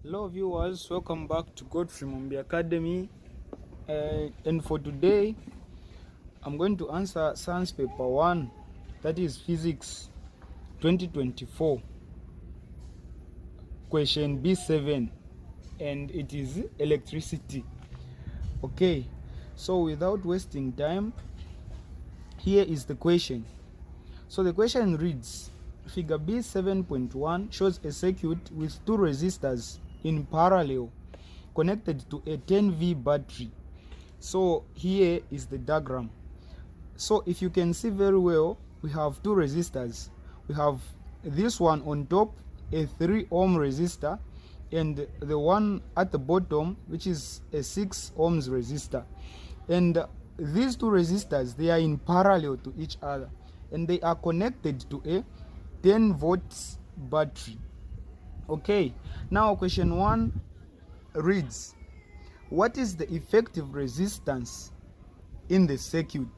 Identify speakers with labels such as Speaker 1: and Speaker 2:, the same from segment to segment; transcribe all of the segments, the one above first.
Speaker 1: Hello viewers, welcome back to Godfrey Mumbi Academy, and for today I'm going to answer science paper 1, that is physics 2024, question B7, and it is electricity. Okay, so without wasting time, here is the question. So the question reads, figure B7.1 shows a circuit with two resistors in parallel connected to a 10V battery. So here is the diagram. So if you can see very well, we have two resistors. We have this one on top, a 3 ohm resistor, and the one at the bottom, which is a 6 ohms resistor. And these two resistors, they are in parallel to each other, and they are connected to a 10 volts battery. Okay, now question 1 reads, what is the effective resistance in the circuit?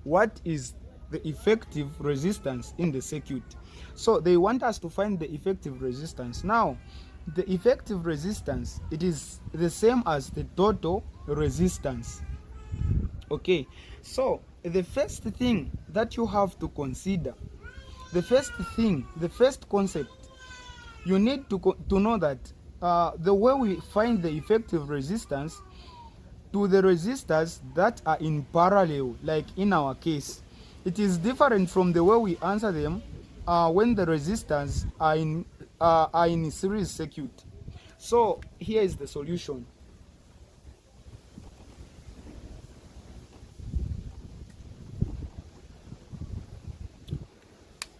Speaker 1: What is the effective resistance in the circuit? So they want us to find the effective resistance. Now the effective resistance, it is the same as the total resistance. Okay, so the first thing that you have to consider, the first concept, you need to know that the way we find the effective resistance to the resistors that are in parallel, like in our case, it is different from the way we answer them when the resistors are in series circuit. So here is the solution.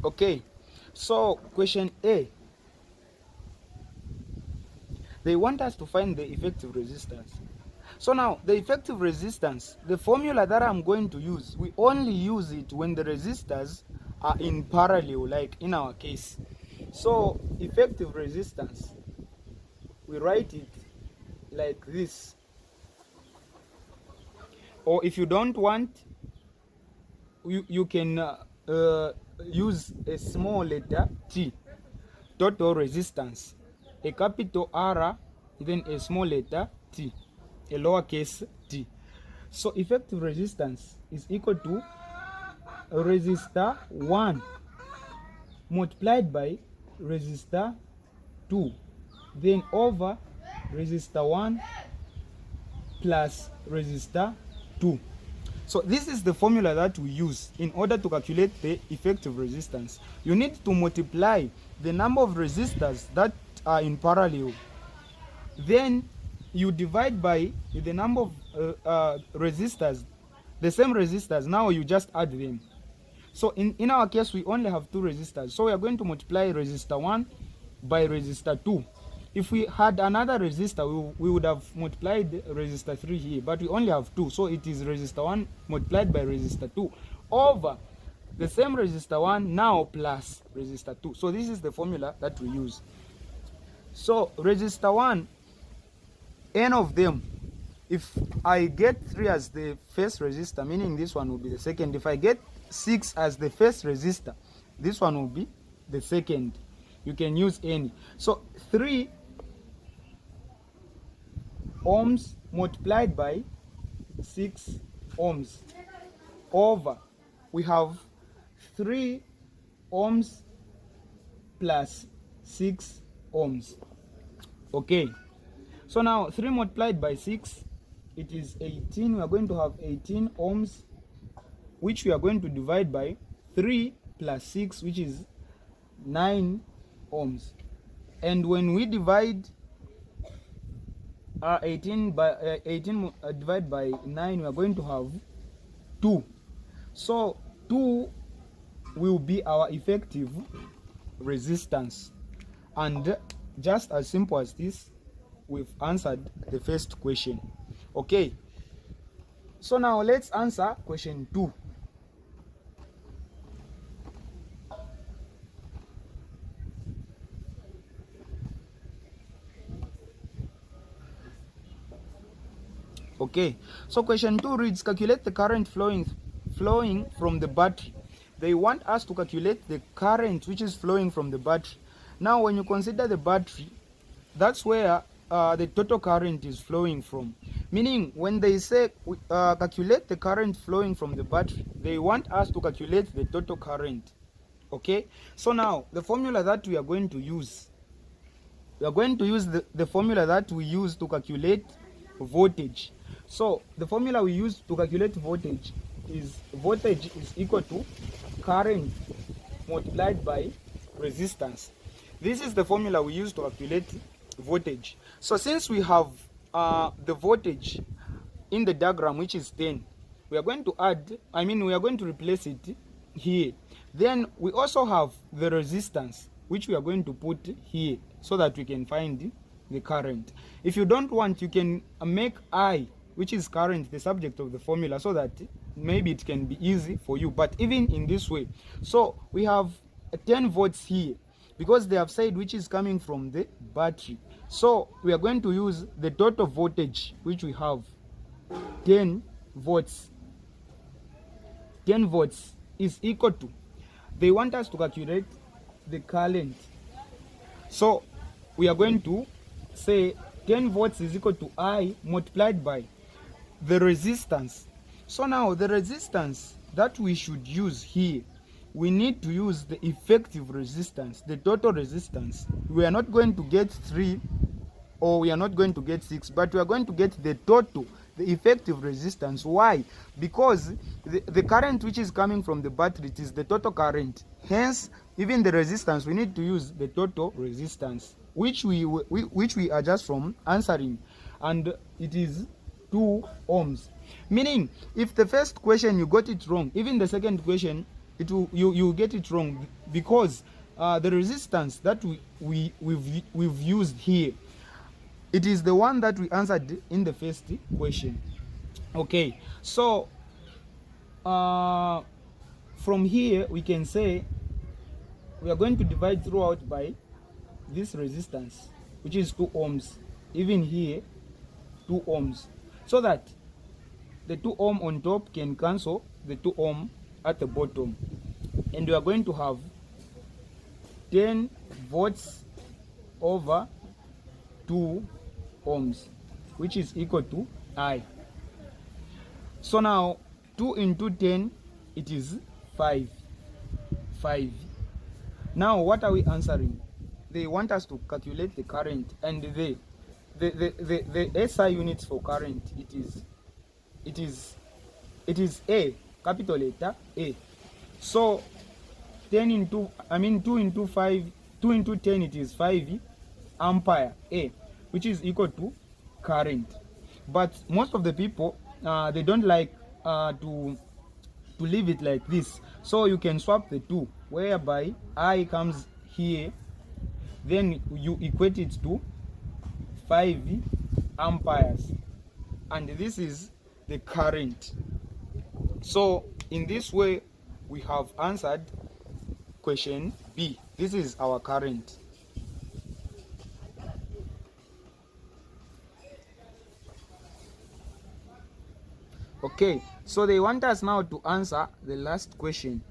Speaker 1: Okay, so question A, they want us to find the effective resistance. So now the effective resistance, the formula that I'm going to use, we only use it when the resistors are in parallel, like in our case. So effective resistance, we write it like this. Or if you don't want, you can use a small letter T, total resistance, a capital R, then a small letter T, a lowercase t. So effective resistance is equal to resistor 1 multiplied by resistor 2, then over resistor 1 plus resistor 2. So this is the formula that we use in order to calculate the effective resistance. You need to multiply the number of resistors that are in parallel, then you divide by the number of resistors, the same resistors. Now you just add them. So in our case, we only have two resistors, so we are going to multiply resistor 1 by resistor 2. If we had another resistor, we would have multiplied resistor 3 here, but we only have 2, so it is resistor 1 multiplied by resistor 2 over the same resistor 1 now plus resistor 2. So this is the formula that we use. So resistor 1, n of them, if I get 3 as the first resistor, meaning this one will be the second. If I get 6 as the first resistor, this one will be the second. You can use any. So 3 ohms multiplied by 6 ohms over, we have 3 ohms plus 6 ohms. Okay, so now 3 multiplied by 6, it is 18. We are going to have 18 ohms, which we are going to divide by 3 plus 6, which is 9 ohms. And when we divide 18 divided by 9, we are going to have 2. So 2 will be our effective resistance. And just as simple as this, we've answered the first question. Okay, so now let's answer question 2. Okay, so question 2 reads, calculate the current flowing from the battery. They want us to calculate the current which is flowing from the battery. Now when you consider the battery, that's where the total current is flowing from. Meaning, when they say calculate the current flowing from the battery, they want us to calculate the total current. Okay, so now the formula that we are going to use, the formula that we use to calculate voltage. So the formula we use to calculate voltage is equal to current multiplied by resistance. This is the formula we use to calculate voltage. So since we have the voltage in the diagram, which is 10, we are going to we are going to replace it here. Then we also have the resistance, which we are going to put here so that we can find the current. If you don't want, you can make I, which is current, the subject of the formula, so that maybe it can be easy for you. But even in this way, so we have 10 volts here because they have said which is coming from the battery. So we are going to use the total voltage, which we have 10 volts. 10 volts is equal to, they want us to calculate the current. So we are going to say 10 volts is equal to I multiplied by the resistance. So now the resistance that we should use here, we need to use the effective resistance, the total resistance. We are not going to get 3 or we are not going to get 6, but we are going to get the total, the effective resistance. Why? Because the current which is coming from the battery, it is the total current. Hence, even the resistance, we need to use the total resistance, which we are just from answering, and it is 2 ohms. Meaning, if the first question you got it wrong, even the second question you get it wrong, because the resistance that we've used here, it is the one that we answered in the first question. Okay, so from here we can say we are going to divide throughout by this resistance, which is 2 ohms. Even here 2 ohms, so that the 2 ohm on top can cancel the 2 ohm at the bottom, and we are going to have 10 volts over 2 ohms, which is equal to I. So now 2 into 10, it is 5. Now what are we answering? They want us to calculate the current, and the SI units for current, it is A, capital letter A. So 2 into 10, it is 5 ampere A, which is equal to current. But most of the people, they don't like to leave it like this. So you can swap the 2, whereby I comes here, then you equate it to 5 amperes, and this is the current. So in this way we have answered question B. This is our current. Okay, so they want us now to answer the last question,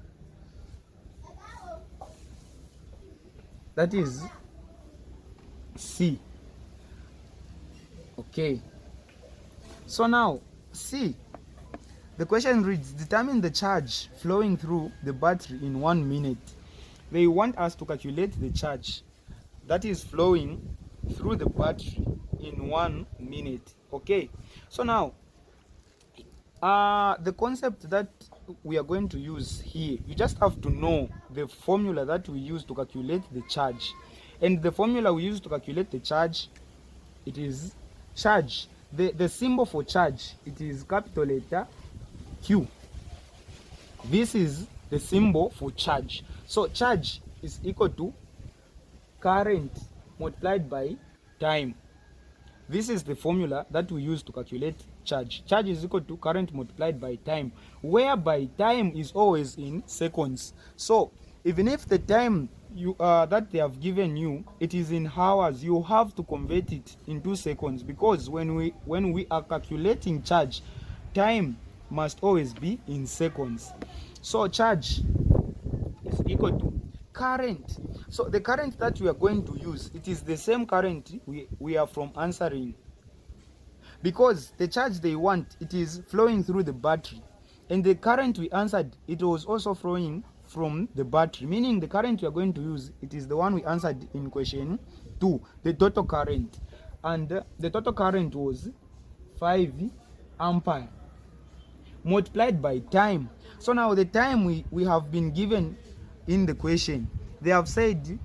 Speaker 1: that is C. Okay, so now C, the question reads, determine the charge flowing through the battery in 1 minute. They want us to calculate the charge that is flowing through the battery in 1 minute. Okay, so now the concept that we are going to use here, you just have to know the formula that we use to calculate the charge. And the formula we use to calculate the charge, it is charge. The symbol for charge, it is capital letter Q. This is the symbol for charge. So charge is equal to current multiplied by time. This is the formula that we use to calculate charge. Charge is equal to current multiplied by time, whereby time is always in seconds. So even if the time that they have given you, it is in hours, you have to convert it into seconds, because when we are calculating charge, time must always be in seconds. So charge is equal to current. So the current that we are going to use, it is the same current we are from answering, because the charge they want, it is flowing through the battery, and the current we answered, it was also flowing from the battery, meaning the current we are going to use, it is the one we answered in question 2, the total current. And the total current was 5 ampere multiplied by time. So now the time we have been given in the question, they have said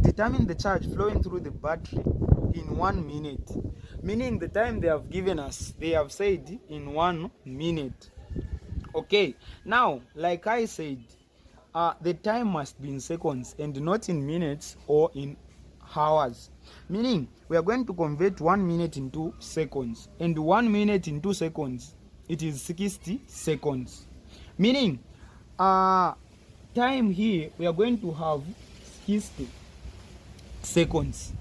Speaker 1: determine the charge flowing through the battery in 1 minute, meaning the time they have given us, they have said in 1 minute. Okay, now like I said, the time must be in seconds and not in minutes or in hours, meaning we are going to convert 1 minute into seconds, and 1 minute into seconds, it is 60 seconds, meaning time here we are going to have 60 seconds,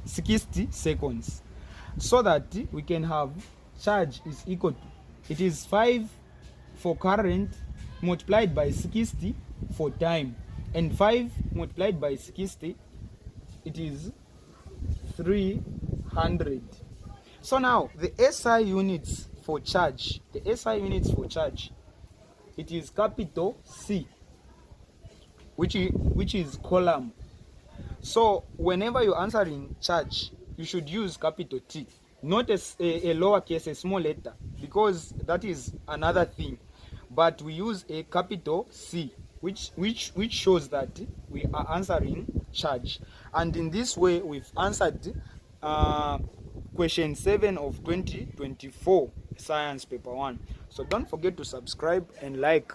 Speaker 1: 60 seconds, so that we can have charge is equal to, it is 5 for current multiplied by 60 for time, and 5 multiplied by 60, it is 300. So now the SI units for charge, the SI units for charge, it is capital C, which is coulomb. So whenever you're answering charge, you should use capital T, not a lowercase, a small letter, because that is another thing. But we use a capital C, which shows that we are answering charge. And in this way, we've answered question 7 of 2024 science paper 1. So don't forget to subscribe and like.